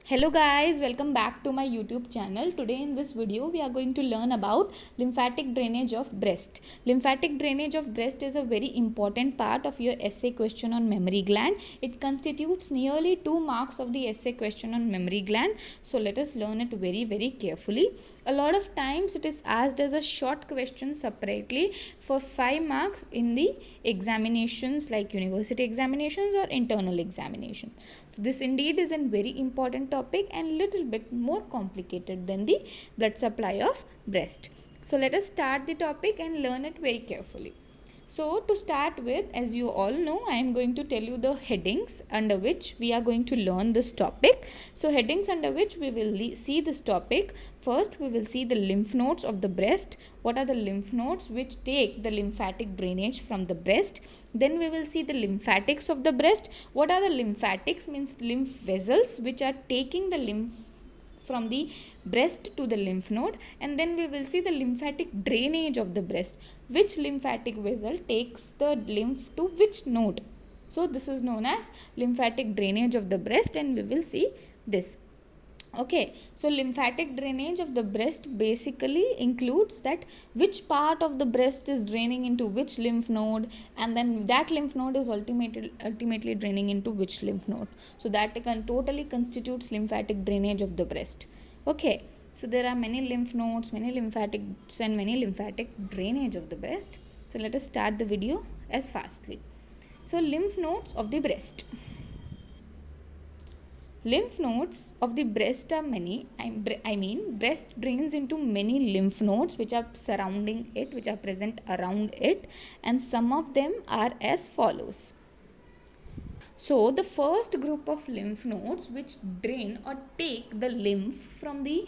Hello guys, welcome back to my YouTube channel. Today in this video we are going to learn about lymphatic drainage of breast. Lymphatic drainage of breast is a very important part of your essay question on mammary gland. It constitutes nearly 2 marks of the essay question on mammary gland. So let us learn it very carefully. A lot of times it is asked as a short question separately for 5 marks in the examinations like university examinations or internal examination. So this indeed is a very important topic and little bit more complicated than the blood supply of breast. So let us start the topic and learn it very carefully. So to start with, as you all know, I am going to tell you the headings under which we are going to learn this topic. So headings under which we will see this topic. First, we will see the lymph nodes of the breast. What are the lymph nodes which take the lymphatic drainage from the breast? Then we will see the lymphatics of the breast. What are the lymphatics? Means lymph vessels which are taking the lymph from the breast to the lymph node, and then we will see the lymphatic drainage of the breast. Which lymphatic vessel takes the lymph to which node? So this is known as lymphatic drainage of the breast, and we will see this. Okay, so lymphatic drainage of the breast basically includes that which part of the breast is draining into which lymph node, and then that lymph node is ultimately draining into which lymph node. So that totally constitutes lymphatic drainage of the breast. Okay, so there are many lymph nodes, many lymphatics and many lymphatic drainage of the breast. So let us start the video as fastly. So lymph nodes of the breast. Lymph nodes of the breast are many. Breast drains into many lymph nodes which are surrounding it, which are present around it, and some of them are as follows. So the first group of lymph nodes which drain or take the lymph from the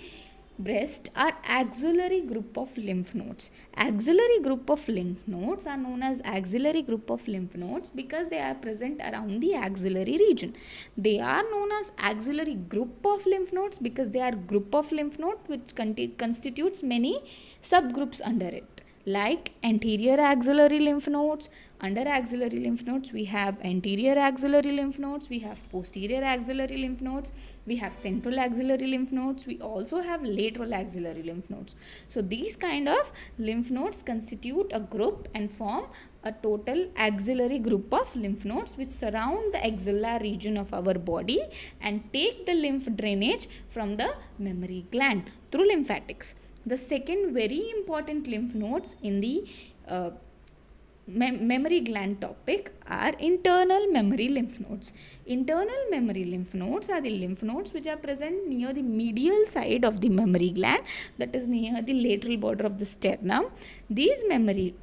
breast are axillary group of lymph nodes. Axillary group of lymph nodes are known as axillary group of lymph nodes because they are present around the axillary region. They are known as axillary group of lymph nodes because they are group of lymph nodes which constitutes many subgroups under it, like anterior axillary lymph nodes. Under axillary lymph nodes we have anterior axillary lymph nodes, we have posterior axillary lymph nodes, we have central axillary lymph nodes, we also have lateral axillary lymph nodes. So these kind of lymph nodes constitute a group and form a total axillary group of lymph nodes which surround the axilla region of our body and take the lymph drainage from the mammary gland through lymphatics. The second very important lymph nodes in the mammary gland topic are internal mammary lymph nodes. Internal mammary lymph nodes are the lymph nodes which are present near the medial side of the mammary gland, that is near the lateral border of the sternum. These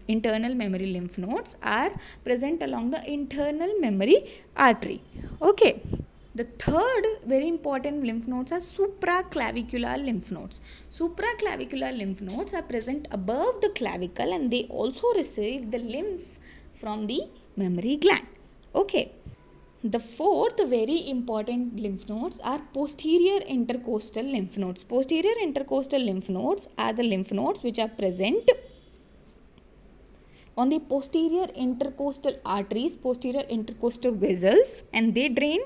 internal mammary lymph nodes are present along the internal mammary artery. Okay. The third very important lymph nodes are supraclavicular lymph nodes. Supraclavicular lymph nodes are present above the clavicle and they also receive the lymph from the mammary gland. Okay. The fourth very important lymph nodes are posterior intercostal lymph nodes. Posterior intercostal lymph nodes are the lymph nodes which are present on the posterior intercostal arteries, posterior intercostal vessels, and they drain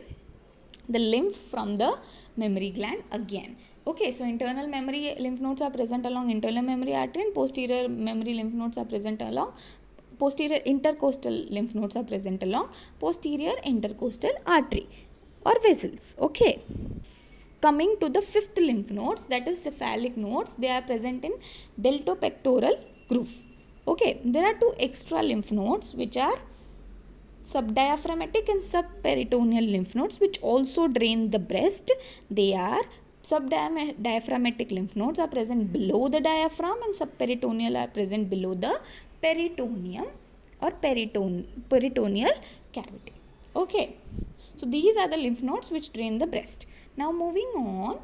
the lymph from the mammary gland again. Okay, so internal mammary lymph nodes are present along internal mammary artery and posterior mammary lymph nodes are present along posterior intercostal lymph nodes are present along posterior intercostal artery or vessels. Okay. Coming to the fifth lymph nodes, that is cephalic nodes, they are present in deltopectoral groove. Okay, there are two extra lymph nodes which are subdiaphragmatic and subperitoneal lymph nodes which also drain the breast. They are subdiaphragmatic lymph nodes are present below the diaphragm and subperitoneal are present below the peritoneum or peritoneal cavity. Okay, so these are the lymph nodes which drain the breast. Now moving on,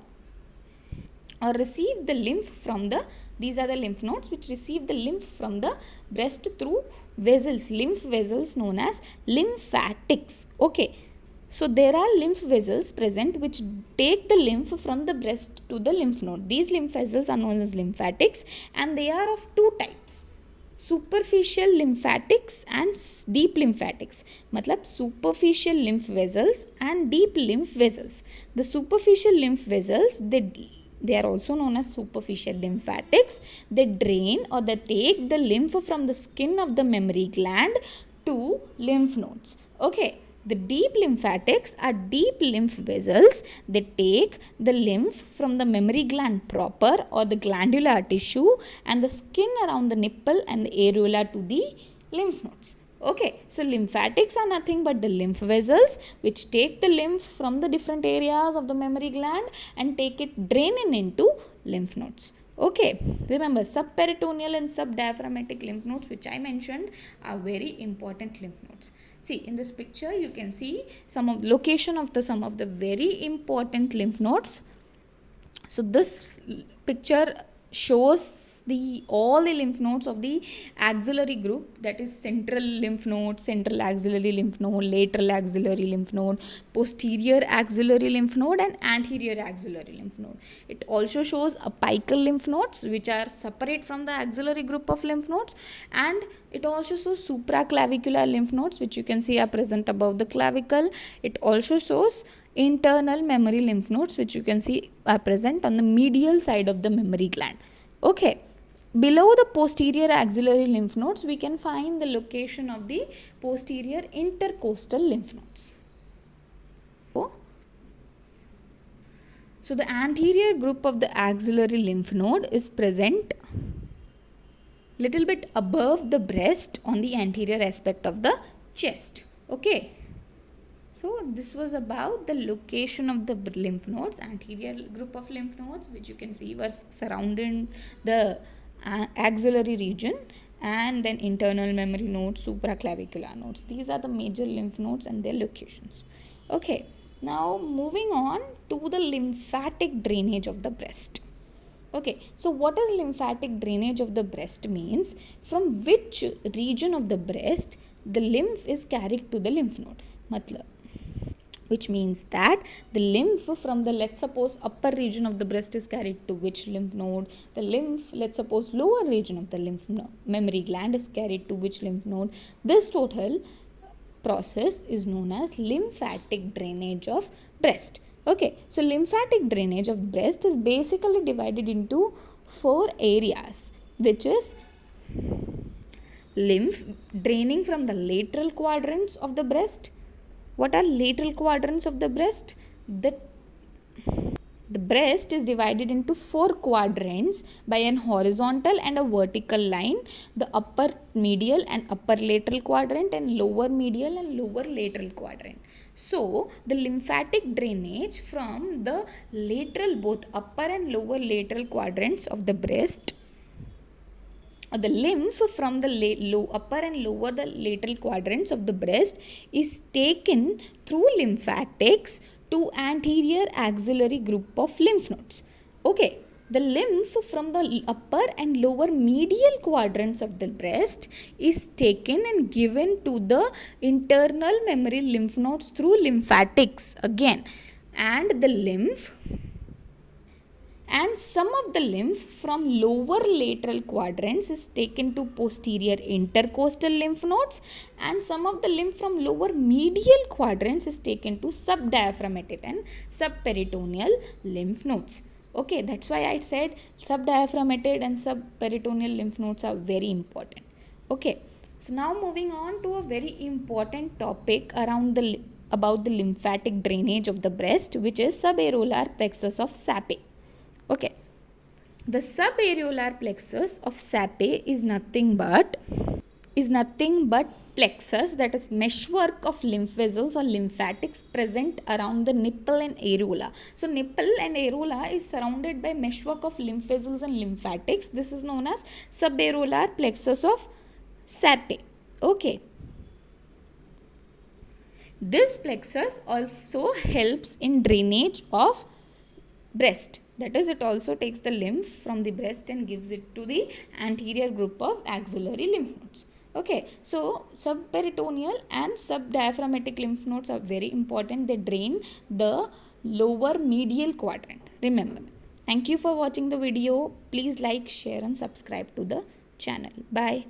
or receive the lymph from the, these are the lymph nodes which receive the lymph from the breast through vessels, lymph vessels known as lymphatics. Okay, so there are lymph vessels present which take the lymph from the breast to the lymph node. These lymph vessels are known as lymphatics and they are of two types. superficial lymphatics and deep lymphatics. मतलब superficial lymph vessels and deep lymph vessels. The superficial lymph vessels, they are also known as superficial lymphatics. They drain or they take the lymph from the skin of the mammary gland to lymph nodes. Okay. The deep lymphatics are deep lymph vessels. They take the lymph from the mammary gland proper or the glandular tissue and the skin around the nipple and the areola to the lymph nodes. Okay, so lymphatics are nothing but the lymph vessels which take the lymph from the different areas of the mammary gland and take it, drain it into lymph nodes. Okay, remember subperitoneal and subdiaphragmatic lymph nodes which I mentioned are very important lymph nodes. See, in this picture you can see some of the location of some of the very important lymph nodes. So this picture shows all the lymph nodes of the axillary group, that is central lymph node, central axillary lymph node, lateral axillary lymph node, posterior axillary lymph node and anterior axillary lymph node. It also shows apical lymph nodes which are separate from the axillary group of lymph nodes, and it also shows supraclavicular lymph nodes which you can see are present above the clavicle. It also shows internal mammary lymph nodes which you can see are present on the medial side of the mammary gland. Okay. Below the posterior axillary lymph nodes, we can find the location of the posterior intercostal lymph nodes. So the anterior group of the axillary lymph node is present little bit above the breast on the anterior aspect of the chest. Okay. So this was about the location of the lymph nodes, anterior group of lymph nodes which you can see were surrounding the axillary region, and then internal mammary nodes, supraclavicular nodes. These are the major lymph nodes and their locations. Okay, now moving on to the lymphatic drainage of the breast. Okay, so what is lymphatic drainage of the breast means? From which region of the breast the lymph is carried to the lymph node. Which means that the lymph from the, let's suppose, upper region of the breast is carried to which lymph node, the lymph, let's suppose, lower region of the lymph node, mammary gland is carried to which lymph node. This total process is known as lymphatic drainage of breast. Okay, so lymphatic drainage of breast is basically divided into 4 areas, which is lymph draining from the lateral quadrants of the breast. What are lateral quadrants of the breast? The breast is divided into 4 quadrants by an horizontal and a vertical line. The upper medial and upper lateral quadrant and lower medial and lower lateral quadrant. So, the lymphatic drainage from the lateral, both upper and lower lateral quadrants of the breast, the lymph from the upper and lower the lateral quadrants of the breast is taken through lymphatics to anterior axillary group of lymph nodes. Okay, the lymph from the upper and lower medial quadrants of the breast is taken and given to the internal mammary lymph nodes through lymphatics again, and the lymph and some of the lymph from lower lateral quadrants is taken to posterior intercostal lymph nodes, and some of the lymph from lower medial quadrants is taken to subdiaphragmatic and subperitoneal lymph nodes. Okay, that's why I said subdiaphragmatic and subperitoneal lymph nodes are very important. Okay, so now moving on to a very important topic about the lymphatic drainage of the breast, which is subareolar plexus of Sapé. Okay, the subareolar plexus of Sapé is nothing but plexus, that is meshwork of lymph vessels or lymphatics present around the nipple and areola. So nipple and areola is surrounded by meshwork of lymph vessels and lymphatics. This is known as subareolar plexus of Sapé. Okay. This plexus also helps in drainage of breast. That is, it also takes the lymph from the breast and gives it to the anterior group of axillary lymph nodes. Okay, so subperitoneal and subdiaphragmatic lymph nodes are very important. They drain the lower medial quadrant. Remember. Thank you for watching the video. Please like, share and subscribe to the channel. Bye.